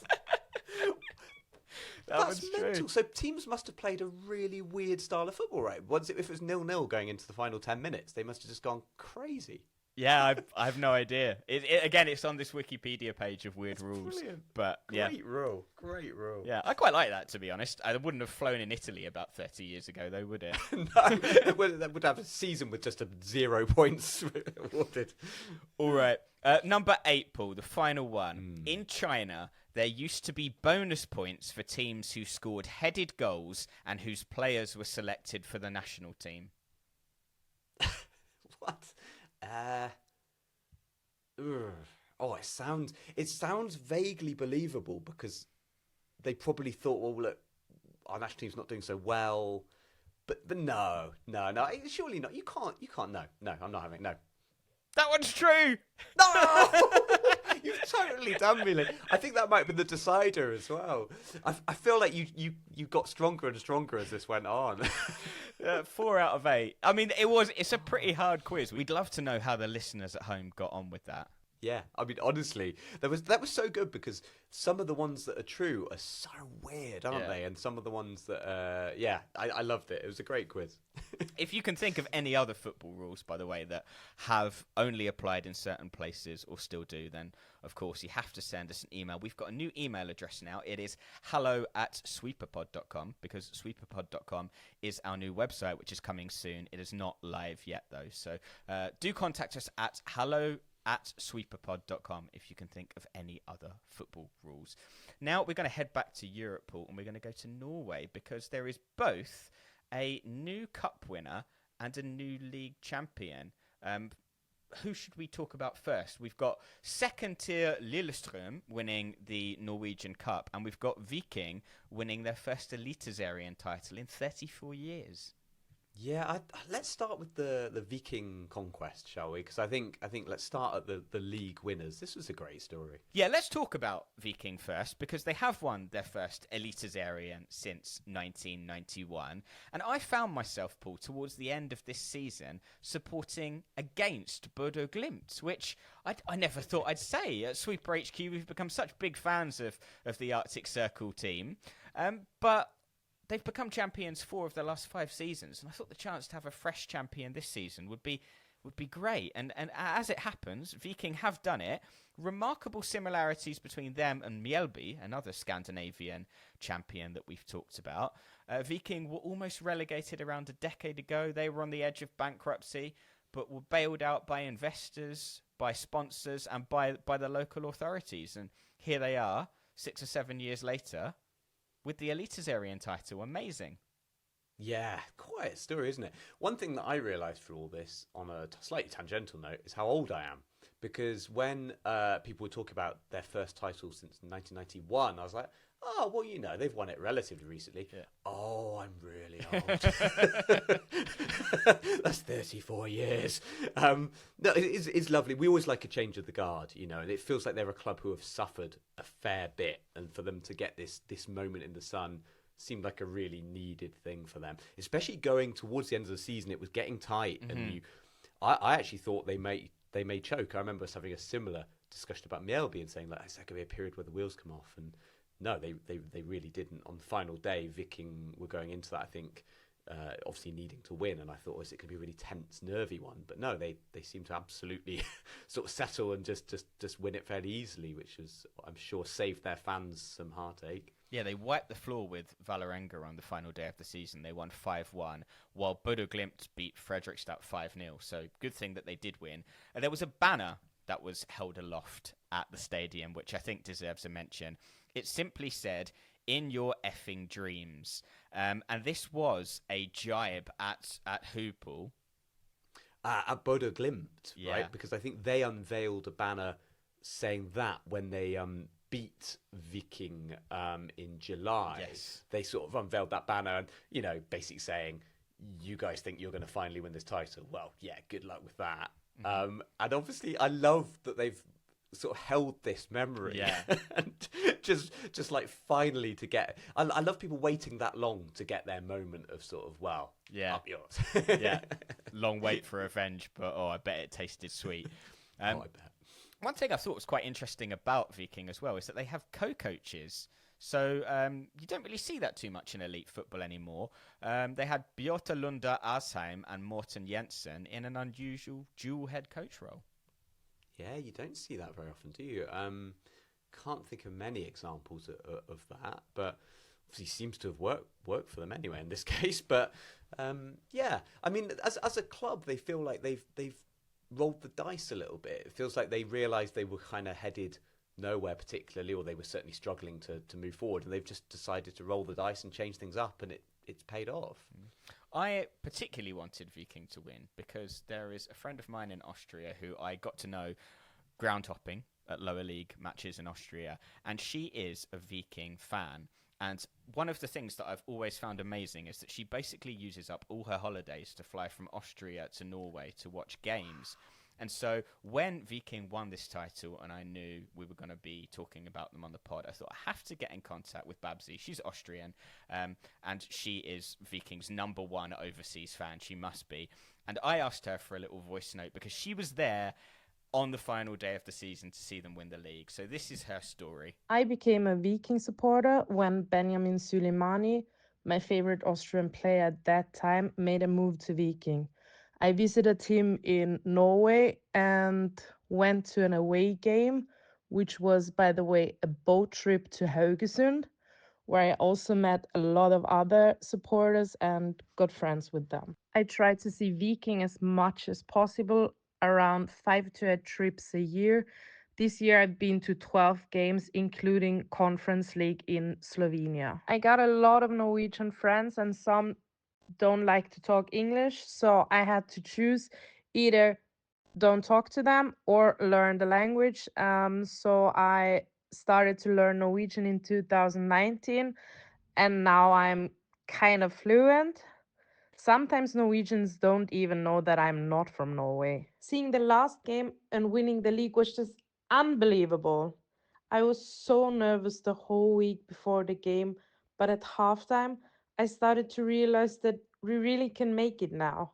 Speaker 1: That's
Speaker 2: mental.
Speaker 1: true.
Speaker 2: So teams must have played a really weird style of football, right? If it was 0-0 going into the final 10 minutes, they must have just gone crazy.
Speaker 1: Yeah, I have no idea. Again, it's on this Wikipedia page of weird rules.
Speaker 2: Brilliant.
Speaker 1: But
Speaker 2: Great rule.
Speaker 1: Yeah, I quite like that, to be honest. I wouldn't have flown in Italy about 30 years ago, though, would it?
Speaker 2: No, that would have a season with just 0 points awarded.
Speaker 1: All right. Number 8, Paul, the final one. In China, there used to be bonus points for teams who scored headed goals and whose players were selected for the national team.
Speaker 2: What? Oh, it sounds vaguely believable because they probably thought, well, look, our national team's not doing so well, but no, surely not. You can't. No, I'm not having no.
Speaker 1: That one's true.
Speaker 2: No, you've totally done me. Like, I think that might be the decider as well. I feel like you got stronger and stronger as this went on.
Speaker 1: 4 out of 8. I mean, it's a pretty hard quiz. We'd love to know how the listeners at home got on with that.
Speaker 2: Yeah, I mean, honestly, that was so good because some of the ones that are true are so weird, aren't they? And some of the ones that, I loved it. It was a great quiz.
Speaker 1: If you can think of any other football rules, by the way, that have only applied in certain places or still do, then, of course, you have to send us an email. We've got a new email address now. It is hello@sweeperpod.com because sweeperpod.com is our new website, which is coming soon. It is not live yet, though. So do contact us at hello@sweeperpod.com if you can think of any other football rules. Now we're going to head back to Europe, Paul, and we're going to go to Norway because there is both a new cup winner and a new league champion. Who should we talk about first? We've got second-tier Lillestrøm winning the Norwegian Cup, and we've got Viking winning their first Eliteserien title in 34 years.
Speaker 2: Yeah, let's start with the Viking conquest, shall we? Because I think let's start at the league winners. This was a great story.
Speaker 1: Yeah, let's talk about Viking first because they have won their first Eliteserien since 1991. And I found myself, Paul, towards the end of this season supporting against Bodo Glimt, which I never thought I'd say. At Sweeper HQ, we've become such big fans of the Arctic Circle team. But they've become champions 4 of their last 5 seasons, and I thought the chance to have a fresh champion this season would be great. And as it happens, Viking have done it. Remarkable similarities between them and Mjällby, another Scandinavian champion that we've talked about. Viking were almost relegated around a decade ago. They were on the edge of bankruptcy, but were bailed out by investors, by sponsors, and by the local authorities. And here they are, 6 or 7 years later, with the Eliteserien title. Amazing.
Speaker 2: Yeah, quite a story, isn't it? One thing that I realised through all this, on a slightly tangential note, is how old I am. Because when people were talking about their first title since 1991, I was like, oh, well, you know, they've won it relatively recently. Yeah. Oh, I'm really old. That's 34 years. No, it's lovely. We always like a change of the guard, you know, and it feels like they're a club who have suffered a fair bit. And for them to get this moment in the sun seemed like a really needed thing for them, especially going towards the end of the season. It was getting tight, and I actually thought they may choke. I remember us having a similar discussion about Mjällby and saying, like, is there going to be a period where the wheels come off? And no, they really didn't. On the final day, Viking were going into that, I think, obviously needing to win, and I thought, is it going to be a really tense, nervy one? But no, they seem to absolutely sort of settle and just win it fairly easily, which was, I'm sure, saved their fans some heartache.
Speaker 1: Yeah, they wiped the floor with Valour on the final day of the season. They won 5-1, while Bodo Glimt beat Fredrikstad 5-0. So good thing that they did win. And there was a banner that was held aloft at the stadium, which I think deserves a mention. It simply said, "In your effing dreams." And this was a jibe at who, Paul?
Speaker 2: At Bodo Glimt, right? Because I think they unveiled a banner saying that when they beat Viking in July. Yes. They sort of unveiled that banner and, you know, basically saying, you guys think you're going to finally win this title? Well, yeah, good luck with that. And obviously, I love that they've sort of held this memory and just like finally to get. I love people waiting that long to get their moment of sort of up yours.
Speaker 1: Yeah, long wait for revenge, but I bet it tasted sweet.
Speaker 2: I bet.
Speaker 1: One thing I thought was quite interesting about Viking as well is that they have co-coaches. So you don't really see that too much in elite football anymore. They had Bjørte Lunde Asheim and Morten Jensen in an unusual dual head coach role.
Speaker 2: Yeah, you don't see that very often, do you? Can't think of many examples of that, but obviously seems to have worked for them anyway in this case. But yeah, I mean, as a club, they feel like they've rolled the dice a little bit. It feels like they realised they were kind of headed nowhere particularly, or they were certainly struggling to move forward, and they've just decided to roll the dice and change things up, and it's paid off.
Speaker 1: I particularly wanted Viking to win because there is a friend of mine in Austria who I got to know ground hopping at lower league matches in Austria, and she is a Viking fan. And one of the things that I've always found amazing is that she basically uses up all her holidays to fly from Austria to Norway to watch games. And so when Viking won this title and I knew we were going to be talking about them on the pod, I thought I have to get in contact with Babsi. She's Austrian, and she is Viking's #1 overseas fan. She must be. And I asked her for a little voice note because she was there on the final day of the season to see them win the league. So this is her story.
Speaker 3: I became a Viking supporter when Benjamin Suleimani, my favorite Austrian player at that time, made a move to Viking. I visited him in Norway and went to an away game, which was, by the way, a boat trip to Haugesund, where I also met a lot of other supporters and got friends with them. I tried to see Viking as much as possible, around 5 to 8 trips a year. This year I've been to 12 games, including Conference League in Slovenia. I got a lot of Norwegian friends and some don't like to talk English, so I had to choose either don't talk to them or learn the language. So I started to learn Norwegian in 2019, and now I'm kind of fluent. Sometimes Norwegians don't even know that I'm not from Norway. Seeing the last game and winning the league was just unbelievable. I was so nervous the whole week before the game, but at halftime, I started to realize that we really can make it now.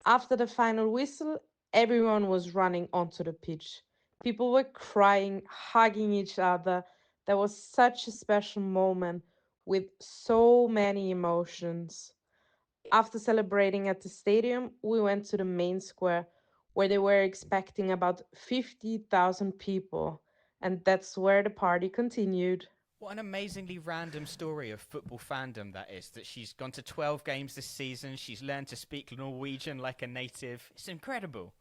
Speaker 3: After the final whistle, everyone was running onto the pitch. People were crying, hugging each other. That was such a special moment with so many emotions. After celebrating at the stadium, we went to the main square where they were expecting about 50,000 people, and that's where the party continued.
Speaker 1: What an amazingly random story of football fandom that is, that she's gone to 12 games this season, she's learned to speak Norwegian like a native. It's incredible.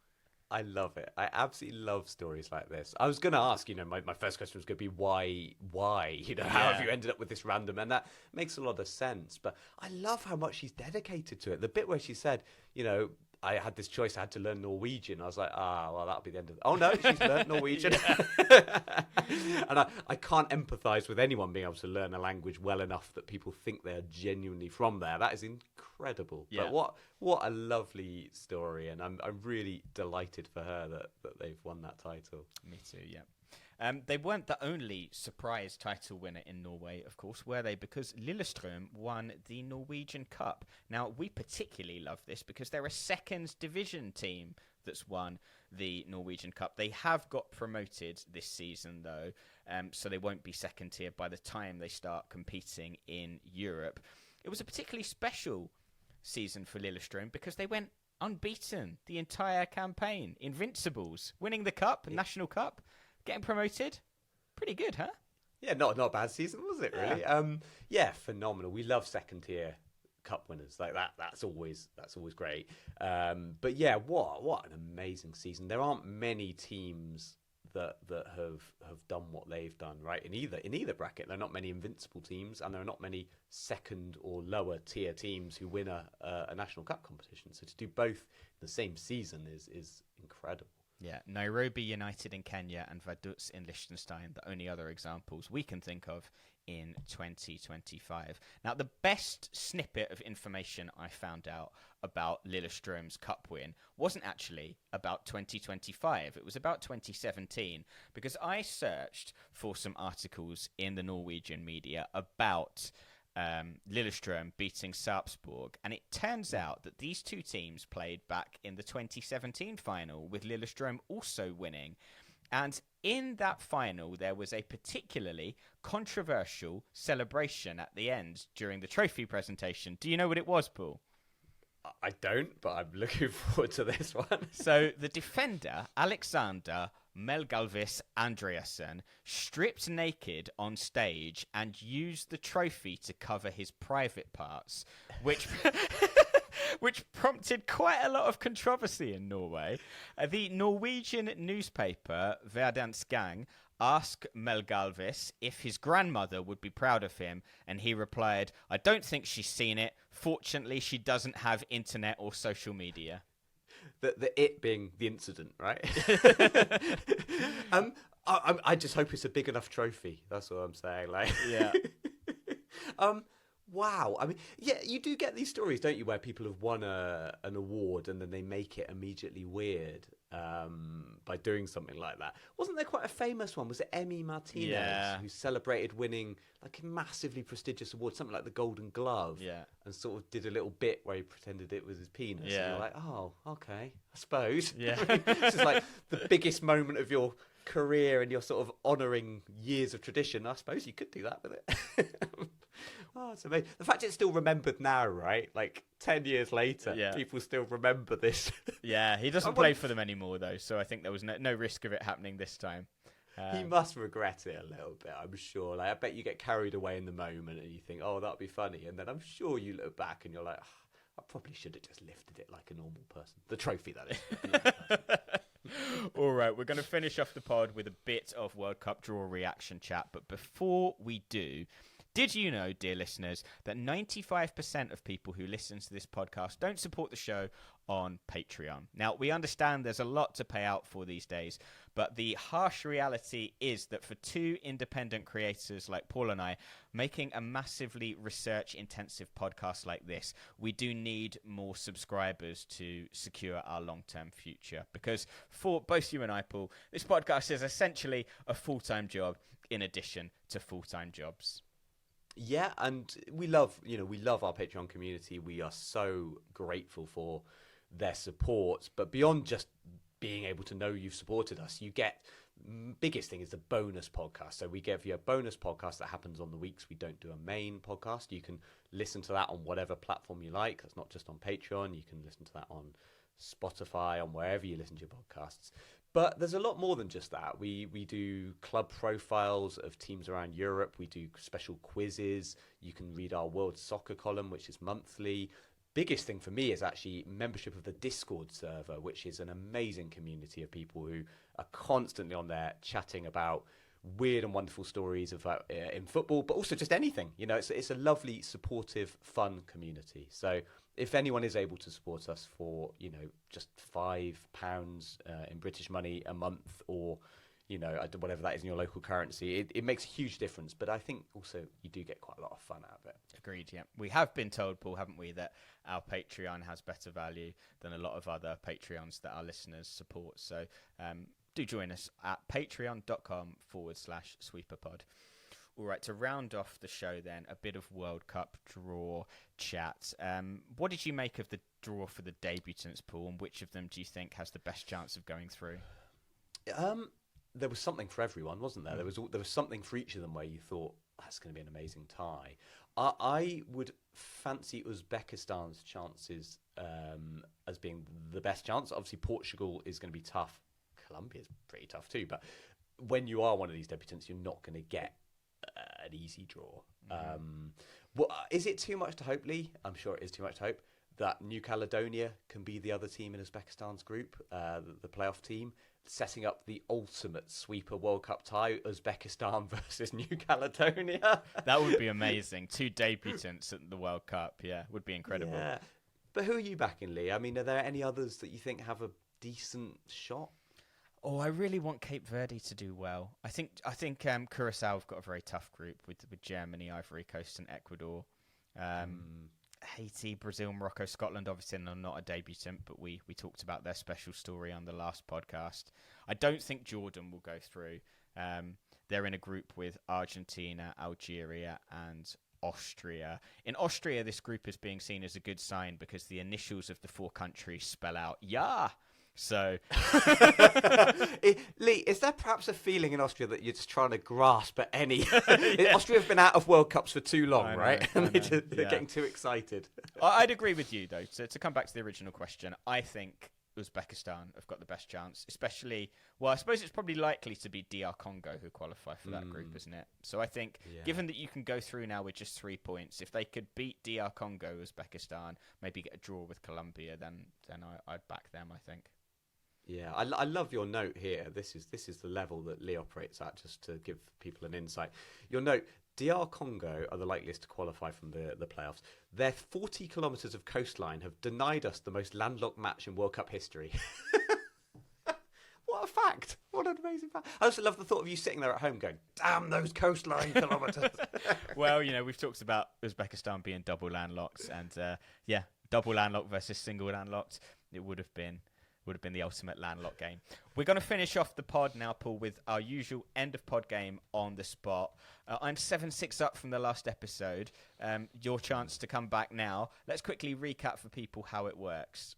Speaker 2: I love it. I absolutely love stories like this. I was going to ask, my first question was going to be why? How have you ended up with this random? And that makes a lot of sense. But I love how much she's dedicated to it. The bit where she said, I had this choice, I had to learn Norwegian. I was like, well, that'll be the end of it. Oh, no, she's learned Norwegian. And I can't empathise with anyone being able to learn a language well enough that people think they're genuinely from there. That is incredible.
Speaker 1: Yeah.
Speaker 2: But what a lovely story. And I'm really delighted for her that they've won that title.
Speaker 1: Me too, yeah. They weren't the only surprise title winner in Norway, of course, were they? Because Lillestrøm won the Norwegian Cup. Now, we particularly love this because they're a second division team that's won the Norwegian Cup. They have got promoted this season, though, so they won't be second tier by the time they start competing in Europe. It was a particularly special season for Lillestrøm because they went unbeaten the entire campaign. Invincibles, winning the cup, National Cup. Getting promoted, pretty good, huh?
Speaker 2: Yeah, not a bad season, was it? Really? Yeah, phenomenal. We love second tier cup winners like that. That's always great. But yeah, what an amazing season. There aren't many teams that have done what they've done, right? In either bracket, there are not many invincible teams, and there are not many second or lower tier teams who win a national cup competition. So to do both in the same season is incredible.
Speaker 1: Yeah, Nairobi United in Kenya and Vaduz in Liechtenstein, the only other examples we can think of in 2025. Now, the best snippet of information I found out about Lillestrøm's cup win wasn't actually about 2025. It was about 2017, because I searched for some articles in the Norwegian media about Lillestrøm beating Sarpsborg, and it turns out that these two teams played back in the 2017 final, with Lillestrøm also winning. And in that final, there was a particularly controversial celebration at the end during the trophy presentation. Do you know what it was, Paul?
Speaker 2: I don't, but I'm looking forward to this one.
Speaker 1: So the defender, Alexander Melgalvis Andreasen, stripped naked on stage and used the trophy to cover his private parts, which which prompted quite a lot of controversy in Norway. The Norwegian newspaper Verdensgang asked Melgalvis if his grandmother would be proud of him, and he replied, "I don't think she's seen it. Fortunately, she doesn't have internet or social media."
Speaker 2: The it being the incident, right? I just hope it's a big enough trophy. That's what I'm saying. Like,
Speaker 1: Yeah.
Speaker 2: Wow. I mean, yeah, you do get these stories, don't you, where people have won an award and then they make it immediately weird by doing something like that. Wasn't there quite a famous one? Was it Emmy Martinez who celebrated winning like a massively prestigious award, something like the Golden Glove, and sort of did a little bit where he pretended it was his penis? And you're like, oh, okay, I suppose.
Speaker 1: Yeah.
Speaker 2: This is like the biggest moment of your career and you're sort of honouring years of tradition. I suppose you could do that with it. Oh, it's amazing. The fact it's still remembered now, right? Like 10 years later, people still remember this.
Speaker 1: Yeah, he doesn't play for them anymore, though, so I think there was no risk of it happening this time.
Speaker 2: He must regret it a little bit, I'm sure. Like, I bet you get carried away in the moment and you think, oh, that'd be funny. And then I'm sure you look back and you're like, oh, I probably should have just lifted it like a normal person. The trophy, that is.
Speaker 1: All right, we're going to finish off the pod with a bit of World Cup draw reaction chat. But before we do, did you know, dear listeners, that 95% of people who listen to this podcast don't support the show on Patreon? Now, we understand there's a lot to pay out for these days, but the harsh reality is that for two independent creators like Paul and I, making a massively research-intensive podcast like this, we do need more subscribers to secure our long-term future. Because for both you and I, Paul, this podcast is essentially a full-time job in addition to full-time jobs.
Speaker 2: Yeah, and we love our Patreon community. We are so grateful for their support. But beyond just being able to know you've supported us, you get, biggest thing is the bonus podcast. So we give you a bonus podcast that happens on the weeks we don't do a main podcast. You can listen to that on whatever platform you like. That's not just on Patreon. You can listen to that on Spotify, on wherever you listen to your podcasts. But there's a lot more than just that. We do club profiles of teams around Europe. We do special quizzes. You can read our World Soccer column, which is monthly. Biggest thing for me is actually membership of the Discord server, which is an amazing community of people who are constantly on there chatting about weird and wonderful stories about in football, but also just anything. You know, it's a lovely, supportive, fun community. So if anyone is able to support us for, you know, just £5 in British money a month, or, you know, whatever that is in your local currency, it makes a huge difference. But I think also you do get quite a lot of fun out of it.
Speaker 1: Agreed, yeah. We have been told, Paul, haven't we, that our Patreon has better value than a lot of other Patreons that our listeners support. So do join us at patreon.com/sweeperpod. All right, to round off the show then, a bit of World Cup draw chat. What did you make of the draw for the debutants, Paul, and which of them do you think has the best chance of going through?
Speaker 2: There was something for everyone, wasn't there? There was something for each of them where you thought, that's going to be an amazing tie. I would fancy Uzbekistan's chances as being the best chance. Obviously, Portugal is going to be tough. Colombia's pretty tough too. But when you are one of these debutants, you're not going to get an easy draw. Is it too much to hope, Lee? I'm sure it is too much to hope that New Caledonia can be the other team in Uzbekistan's group, the playoff team, setting up the ultimate sweeper World Cup tie, Uzbekistan versus New Caledonia.
Speaker 1: That would be amazing. Two debutants at the World Cup, would be incredible.
Speaker 2: Yeah. But who are you backing, Lee? I mean, are there any others that you think have a decent shot?
Speaker 1: Oh, I really want Cape Verde to do well. I think Curacao have got a very tough group with Germany, Ivory Coast, and Ecuador. Haiti, Brazil, Morocco, Scotland obviously are not a debutant, but we talked about their special story on the last podcast. I don't think Jordan will go through. They're in a group with Argentina, Algeria, and Austria. In Austria, this group is being seen as a good sign because the initials of the 4 countries spell out "Ja." So,
Speaker 2: Lee, is there perhaps a feeling in Austria that you're just trying to grasp at any? Austria have been out of World Cups for too long, right? And they're getting too excited.
Speaker 1: I'd agree with you, though. To come back to the original question, I think Uzbekistan have got the best chance, especially, well, I suppose it's probably likely to be DR Congo who qualify for that group, isn't it? So I think, given that you can go through now with just 3 points, if they could beat DR Congo, Uzbekistan, maybe get a draw with Colombia, then I'd back them, I think.
Speaker 2: Yeah, I love your note here. This is the level that Lee operates at, just to give people an insight. Your note, DR Congo are the likeliest to qualify from the playoffs. Their 40 kilometres of coastline have denied us the most landlocked match in World Cup history. What a fact. What an amazing fact. I also love the thought of you sitting there at home going, damn those coastline kilometres.
Speaker 1: Well, we've talked about Uzbekistan being double landlocked, and double landlocked versus single landlocked. It would have been the ultimate landlocked game. We're going to finish off the pod now, Paul, with our usual end of pod game on the spot. I'm 7-6 up from the last episode. Your chance to come back now. Let's quickly recap for people how it works.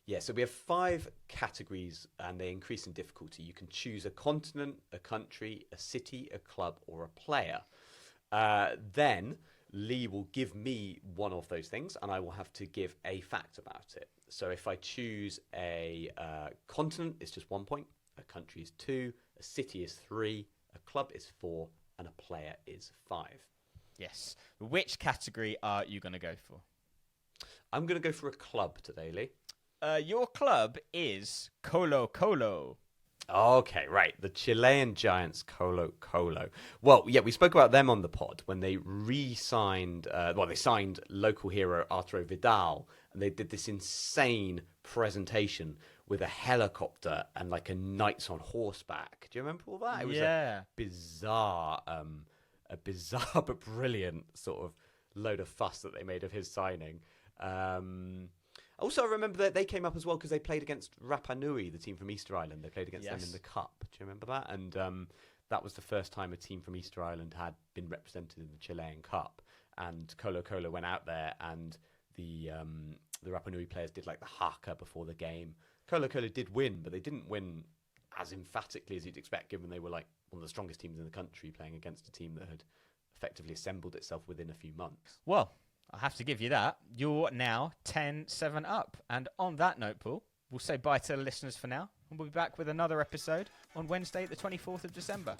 Speaker 2: Yeah, so we have 5 categories and they increase in difficulty. You can choose a continent, a country, a city, a club, or a player. Then Lee will give me one of those things and I will have to give a fact about it. So if I choose a continent, it's just 1 point. A country is 2. A city is 3. A club is 4. And a player is 5.
Speaker 1: Yes. Which category are you going to go for?
Speaker 2: I'm going to go for a club today, Lee.
Speaker 1: Your club is Colo Colo.
Speaker 2: Okay, right. The Chilean Giants, Colo Colo. Well, yeah, we spoke about them on the pod when they re-signed, they signed local hero Arturo Vidal, and they did this insane presentation with a helicopter and like a knights on horseback. Do you remember all that? It was a bizarre but brilliant sort of load of fuss that they made of his signing. Also, I remember that they came up as well because they played against Rapa Nui, the team from Easter Island. They played against them in the Cup. Do you remember that? And that was the first time a team from Easter Island had been represented in the Chilean Cup. And Colo Colo went out there and the Rapa Nui players did like the haka before the game. Colo Colo did win, but they didn't win as emphatically as you'd expect, given they were like one of the strongest teams in the country playing against a team that had effectively assembled itself within a few months.
Speaker 1: Well, I have to give you that. You're now 10-7 up. And on that note, Paul, we'll say bye to the listeners for now. And we'll be back with another episode on Wednesday, the 24th of December.